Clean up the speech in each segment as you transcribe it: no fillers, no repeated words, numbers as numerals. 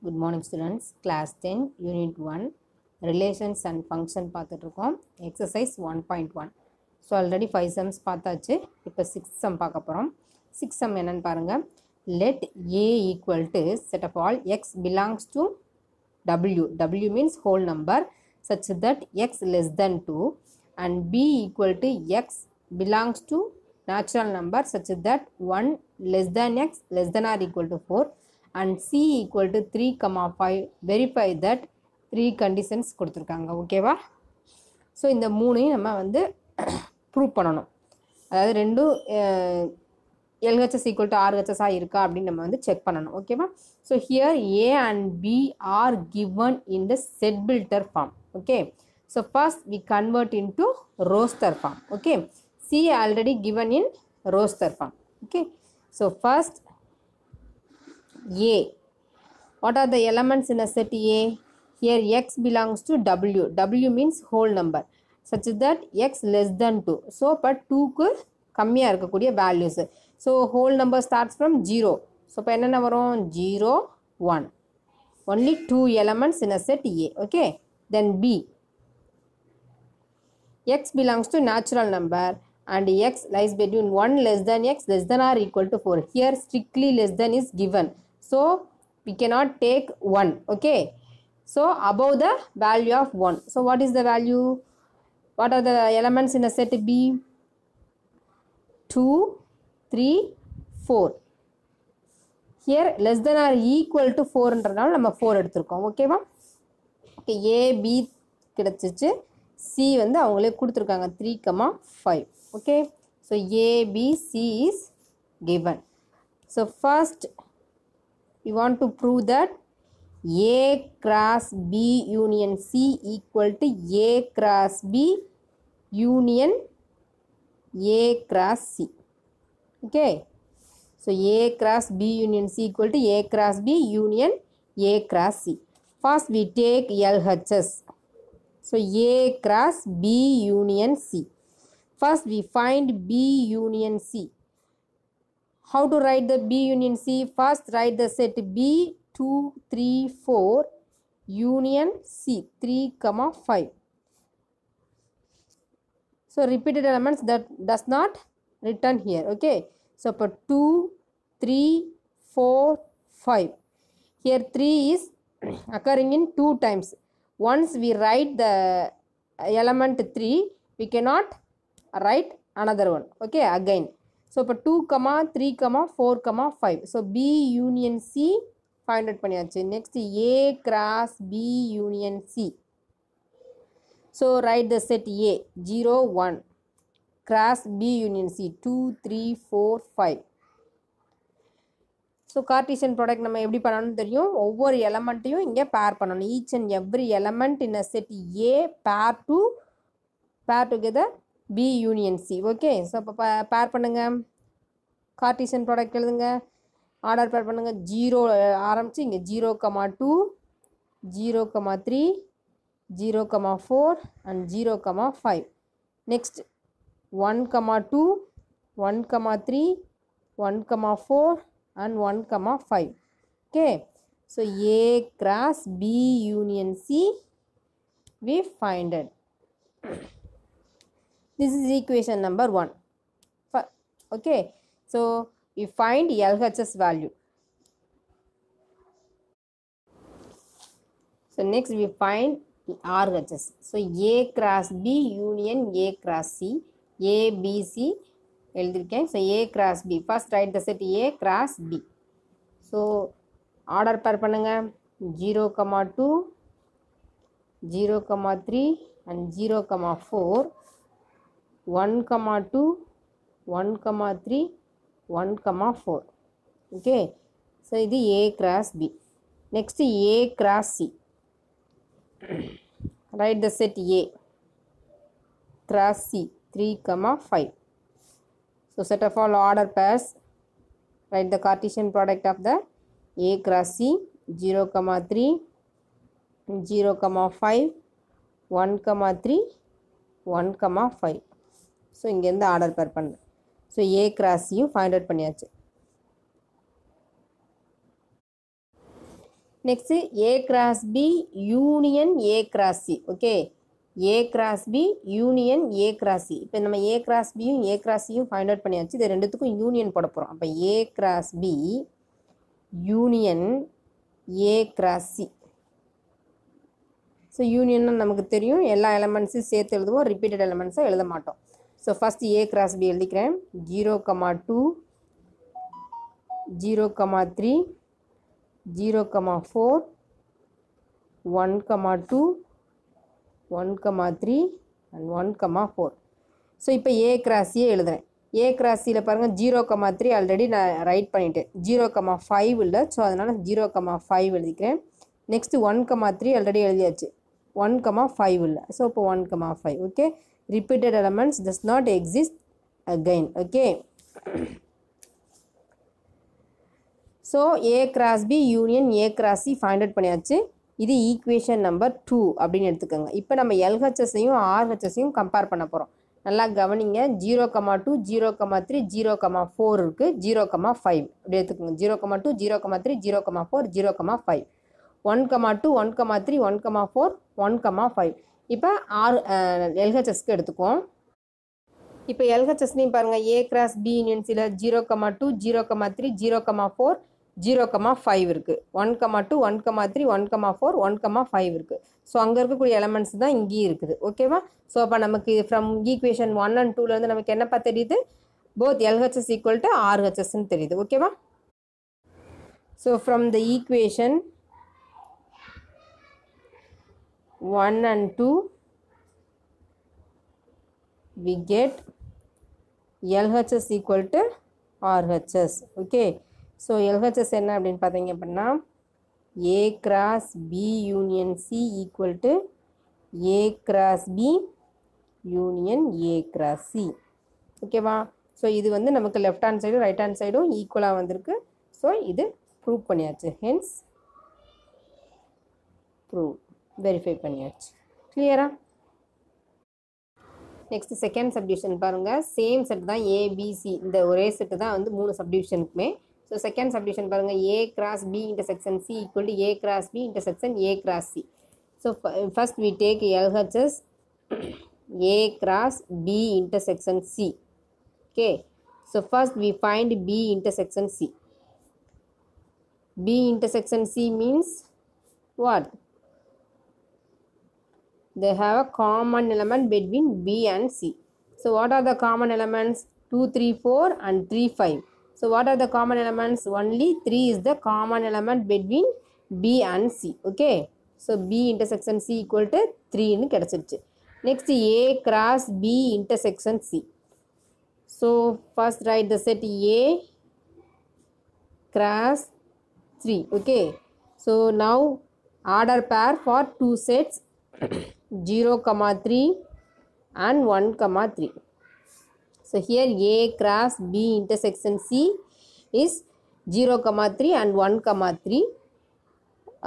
Good morning students. Class 10 Unit 1 Relations and Function பார்த்துட்ருக்கோம். Exercise 1.1. So already 5 sums பார்த்தாச்சு. இப்போ 6 sum பார்க்க போகிறோம். 6 sum என்னன்னு பாருங்க. Let A equal to set of all x belongs to W. W means whole number such that x less than 2 and B equal to x belongs to natural number such that 1 less than x less than or equal to 4 and C equal to 3, 5 verify that 3 conditions கொடுத்திருக்காங்க. ஓகேவா? So இந்த மூணையும் நம்ம வந்து prove பண்ணணும். அதாவது ரெண்டும் LHS equal to RHS இருக்கா அப்படின்னு நம்ம வந்து செக் பண்ணணும். ஓகேவா? So here A and B are given in the set builder form. Okay. So first we convert into roster form. Okay. C already given in roster form. Okay. So first A. What are the elements in a set A? Here x belongs to W. W means whole number such that x less than 2. So but 2 க்கு கம்மியா இருக்கக்கூடிய values. So whole number starts from 0. So இப்போ என்னென்ன வரும் 0 1. Only 2 elements in a set A. Okay. Then B. X belongs to natural number and x lies between 1 less than x less than or equal to 4. Here strictly less than is given. So we cannot take 1. Okay. So above the value of 1. So what is the value? What are the elements in a set B? 2, 3, 4. Here less than or equal to 4 என்றதால நம்ம 4 எடுத்துருக்கோம். ஓகேவா? Okay. A, B கிடைச்சிச்சு. C வந்து அவங்களே கொடுத்துருக்காங்க 3, 5. Okay. So A, B, C is given. So first we want to prove that A cross B union C equal to A cross B union A cross C. Okay. So A cross B union C equal to A cross B union A cross C. First we take LHS. So A cross B union C. First we find B union C. How to write the B union C? First write the set B 2, 3, 4 union C 3, 5. So repeated elements that does not return here. Okay. So for 2, 3, 4, 5. Here 3 is occurring in 2 times. Once we write the element 3, we cannot write another one. Okay. Again. So for 2, 3, 4, 5. So B union C find out பண்ணியாச்சு. Next A cross B union C. So write the set A 0, 1 cross B union C 2, 3, 4, 5. So Cartesian product நம்ம எப்படி பண்ணணும்னு தெரியும். ஒவ்வொரு எலமெண்ட்டையும் இங்கே பேர் பண்ணணும். Each and every element in a set A pair together B union C. Okay. So இப்போ பேர் பண்ணுங்க. Cartesian product எழுதுங்க. ஆர்டர் பேர் பண்ணுங்க. 0 ஆரம்பிச்சு இங்கே 0, 2, 0, 3, 0, 4 and 0, 5. Next 1, 2, 1, 3, 1, 4 and 1, 5. Okay. So A cross B union C we find it. This is equation number 1. Okay. So we find LHS value. So next we find RHS. So A cross B union A cross C. A, B, C எழுதிருக்கேன். So A cross B. First write the set A cross B. So order pair பண்ணுங்க. 0, 2, 0, 3 and 0, 4. 1, 2, 1, 3, 1, 4. Okay. So இது A cross B. Next A cross C. Write the set A cross C 3, 5. So set of all order pairs. Write the Cartesian product of the A cross C 0, 3, 0, 5, 1, 3, 1, 5. So இங்கேருந்து order pair பண்ணுறேன். So A cross C find out பண்ணியாச்சு. Next A cross B union A cross C. Okay. A cross B union A cross C. இப்போ நம்ம A cross B யும் A cross C யும் find out பண்ணியாச்சு. இது ரெண்டுத்துக்கும் union போட போறோம். அப்ப A cross B union A cross C. So union நமக்கு தெரியும். எல்லா எலிமெண்ட்ஸையும் சேர்த்து எழுதுவோம். ரிப்பீட்டட் எலிமெண்ட்ஸை எழுத மாட்டோம். So first A cross B எழுதிக்கிறேன். 0,2 0,3 0,4 1,2 1,3 and 1,4. ஸோ இப்போ A cross C எழுதுறேன். A cross Cயில் பாருங்கள் 0,3 ஆல்ரெடி நான் ரைட் பண்ணிட்டேன். 0,5 இல்லை, ஸோ அதனால் 0,5 எழுதிக்கிறேன். நெக்ஸ்ட்டு 1,3 ஆல்ரெடி எழுதியாச்சு. 1,5 இல்லை, ஸோ இப்போ 1,5. Okay, repeated elements does not exist again. Okay, so A cross B union A cross C find out பண்ணியாச்சு. இது ஈக்குவேஷன் நம்பர் 2 அப்படின்னு எடுத்துக்கோங்க. இப்போ நம்ம LHSஐயும் RHSஐயும் கம்பேர் பண்ண போகிறோம். நல்லா கவனிங்க. 0,2 0,3 0,4 இருக்குது. 0,5 அப்படி எடுத்துக்கோங்க. 0,2 0,3 0,4 0,5 1,2 1,3 1,4 1,5. இப்போ LHSக்கு எடுத்துக்குவோம். இப்போ LHSலையும் பாருங்கள் A cross B யூனியன் Cயில் 0,2 0,3 0,4 0,5 இருக்குது. 1,2 1,3 1,4 1,5 இருக்குது. ஸோ அங்கே இருக்கக்கூடிய எலமெண்ட்ஸ் தான் இங்கேயும் இருக்குது. ஓகேவா? ஸோ அப்போ நமக்கு ஃப்ரம் ஈக்குவேஷன் 1 and 2லேருந்து நமக்கு என்னப்பா தெரியுது? போத் LHS ஈக்குவல் டு RHSன்னு தெரியுது. ஓகேவா? So from the equation 1 and 2 we get LHS equal to RHS. Okay, so LHS என்ன அப்படின்னு பார்த்தீங்க அப்படின்னா A cross B union C equal to A cross B union A cross C. ஓகேவா? So இது வந்து நமக்கு லெஃப்ட் ஹேண்ட் சைடும் right hand சைடும் ஈக்குவலாக வந்திருக்கு. ஸோ இது ப்ரூவ் பண்ணியாச்சு. ஹென்ஸ் ப்ரூவ், வெரிஃபை பண்ணியாச்சு. கிளியரா? நெக்ஸ்ட் செகண்ட் சப்டிவிஷன் பாருங்கள். சேம் செட் தான் ஏபிசி, இந்த ஒரே செட்டு தான் வந்து 3 சப்டிவிஷனுக்குமே. ஸோ செகண்ட் சப்டிவிஷன் பாருங்கள். A cross B intersection C equal to A cross B intersection A cross C. So first we take LHS A cross B intersection C. Okay, so first we find B intersection C. B intersection C means what? They have a common element between B and C. So what are the common elements? 2, 3, 4 and 3, 5. So what are the common elements? Only 3 is the common element between B and C. Okay, so B intersection C equal to 3 ன்னு கிடைச்சிருச்சு. Next A cross B intersection C. So first write the set A cross 3. Okay, so now order pair for 2 sets 0,3 and 1,3. So here A cross B intersection C is 0,3 and 1,3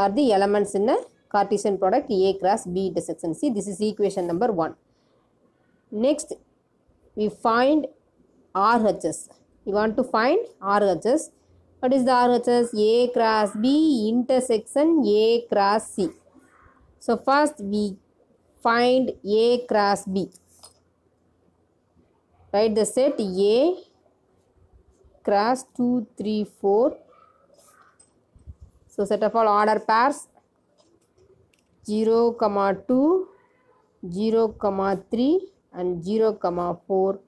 are the elements in a Cartesian product A cross B intersection C. This is equation number 1. Next we find RHS. We want to find RHS. What is the RHS? A cross B intersection A cross C. So first we find A cross B. Write the set A cross 2, 3, 4. So set of all order pairs 0,2, 0,3 and 0,4,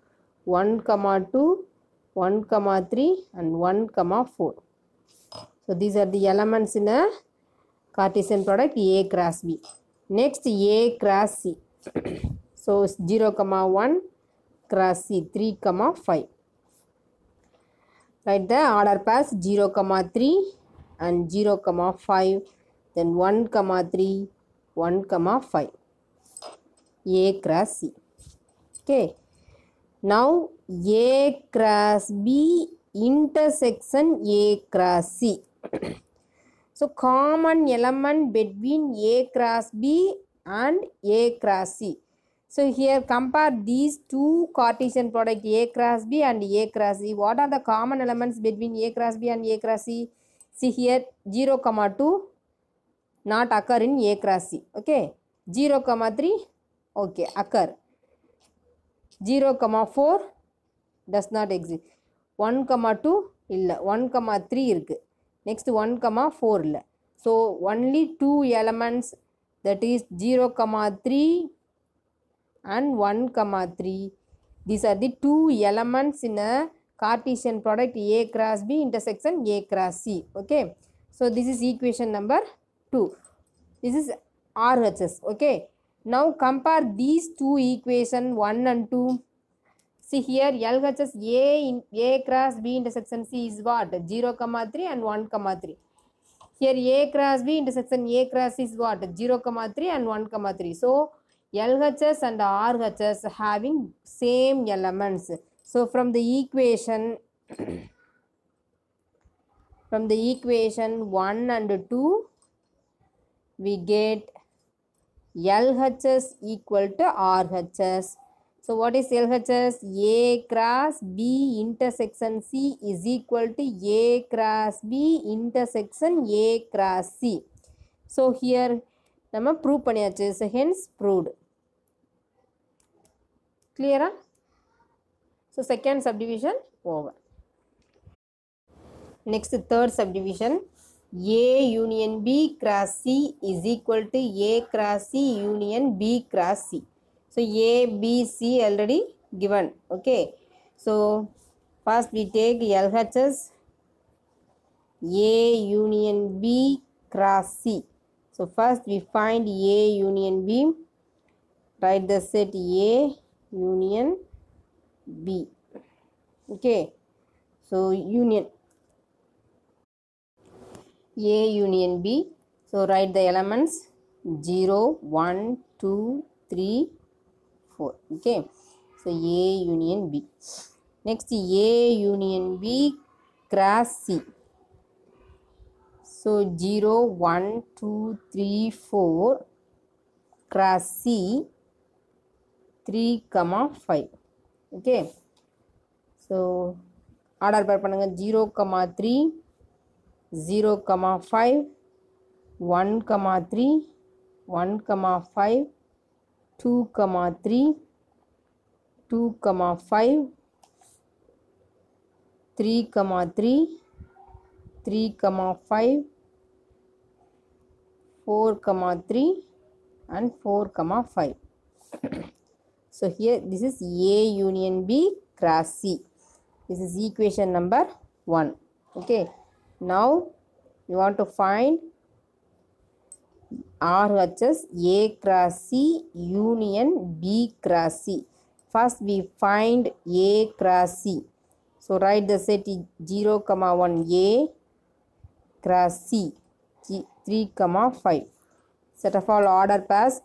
1,2, 1,3 and 1,4. So these are the elements in a Cartesian product A cross B. Next A cross C. So 0,1 cross C 3,5. Write the order pairs 0,3 and 0,5, then 1,3, 1,5. A cross C. Okay. Now A cross B intersection A cross C. So common element between A cross B and A cross C. So here compare these two Cartesian product A cross B and A cross C. What are the common elements between A cross B and A cross C? See here 0,2 not occur in A cross C. Okay, 0, 3, okay, occur. 0, 4 does not exist. 1, 2 illa. 1, 3 irukku. Next 1, 4 illa. So only two elements, that is 0, 3 and 1, 3. These are the two elements in a Cartesian product A cross B intersection A cross C. Okay, so this is equation number 2. This is RHS. Okay, now compare these two equation 1 and 2. See here, LHS A cross B intersection C is what? 0, 3 and 1, 3. Here A cross B intersection A cross C is what? 0, 3 and 1, 3. So LHS and RHS having same elements. So from the equation 1 and 2, we get LHS equal to RHS. So what is LHS? A cross B intersection C is equal to A cross B intersection A cross C. So here nama prove பண்ணியாச்சு. So hence proved. Clear? So second subdivision over. Next third subdivision, A union B cross C is equal to A cross C union B cross C. So A, B, C already given. Okay, so first we take LHS A union B cross C. So first we find A union B. Write the set A union B. Okay, so union A union B. So write the elements 0, 1, 2, 3, 4. Okay, so A union B. Next A union B cross C. So 0, 1, 2, 3, 4 cross C 3, 5. Okay, so order pair பண்ணுங்க 0, 3, 0, 5, 1, 3, 1, 5, 2, 3, 2, 5, 3, 3, 3, 5, 4, 3 and 4, 5. So here this is A union B cross C. This is equation number 1. Okay, now you want to find RHS A cross C union B cross C. First we find A cross C. So write the set 0, 1 A cross C 3, 5. Set of all order pairs.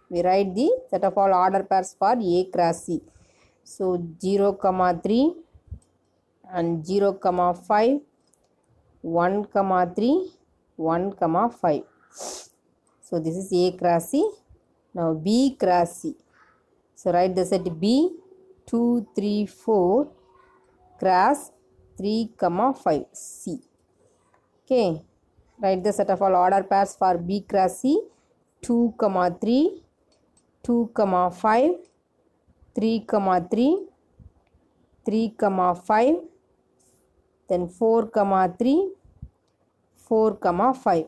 We write the set of all order pairs for A cross C. So 0, 3 and 0, 5, 1, 3, 1, 5. So this is A cross C. Now B cross C. So write the set B 2, 3, 4 cross 3, 5 C. Okay, write the set of all order pairs for B cross C. 2, 3, 2, 5, 3, 3, 3, 5, then 4, 3, 4, 5.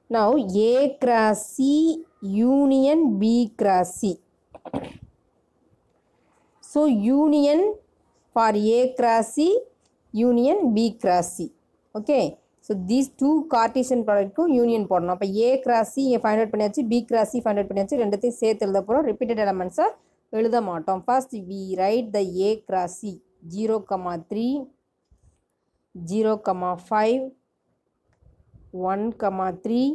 Now A cross C union B cross C. So union for A cross C, union B cross C. Okay, so these two Cartesian product को union போடணும். அப்போ A cross C find out பண்ணியாச்சு, B cross C find out பண்ணியாச்சு, ரெண்டுத்தையும் சேர்த்து எழுத போகிறோம். repeated elements எழுத மாட்டோம். First we write the A cross C 0, 3, 0, 5, 1, 3,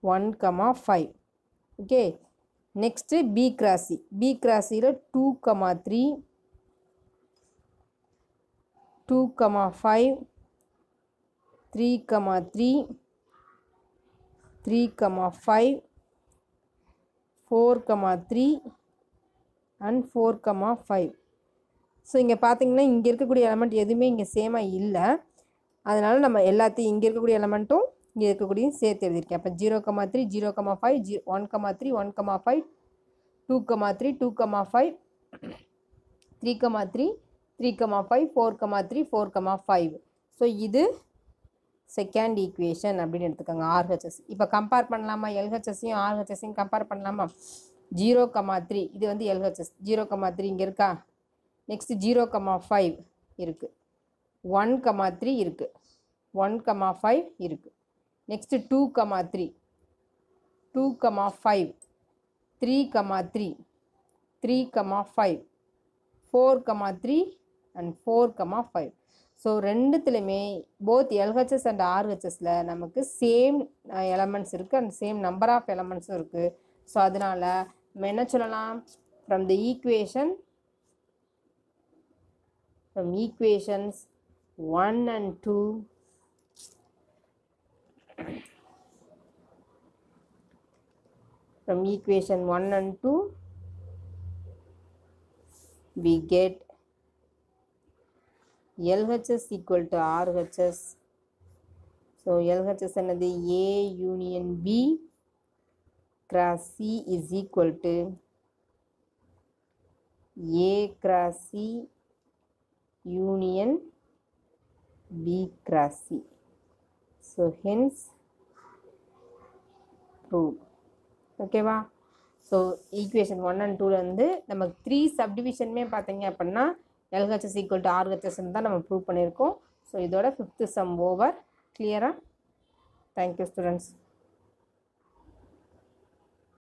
1, 5. Okay, next B cross C. B cross C 2, 3, 2, 5, 3, 3, 3, 5, 4, 3 and 4, 5. So இங்கே பார்த்தீங்கன்னா இங்கே இருக்கக்கூடிய எலமெண்ட் எதுவுமே இங்கே சேமாக இல்லை. அதனால் நம்ம எல்லாத்தையும் இங்கே இருக்கக்கூடிய எலமெண்ட்டும் இங்கே இருக்கக்கூடியதையும் சேர்த்து எழுதியிருக்கேன். அப்போ 0,3 0,5 1,3 1,5 2,3 2,5 3,3 3,5 4,3 4,5. ஸோ இது செகண்ட் ஈக்குவேஷன் அப்படின்னு எடுத்துக்கோங்க RHS. இப்போ கம்பேர் பண்ணலாமா? LHSையும் RHSையும் கம்பேர் பண்ணலாமா? 0,3 இது வந்து LHS 0,3 இங்கே இருக்கா. நெக்ஸ்ட் 0,5 இருக்குது, 1,3 இருக்குது, 1,5 இருக்குது. Next 2,3 2,5 3,3 3,5 4,3 and 4,5. ஸோ ரெண்டுத்துலையுமே போத் LHS அண்ட் RHSல நமக்கு சேம் எலமெண்ட்ஸ் இருக்குது அண்ட் சேம் நம்பர் ஆஃப் எலமெண்ட்ஸும் இருக்குது. ஸோ அதனால் நம்ம என்ன சொல்லலாம்? From equations 1 and 2 from equation 1 and 2 we get LHS equal to RHS. So LHS என்னது? A union B cross C is equal to A cross C union B cross C. So hence proved. ஓகேவா? So equation 1 and 2ல வந்து நமக்கு 3 சப்டிவிஷனுமே பார்த்தீங்க அப்படின்னா LHS equal to RHSன்னு தான் நம்ம prove பண்ணியிருக்கோம். So இதோட 5th சம் ஓவர். கிளியரா? Thank you students.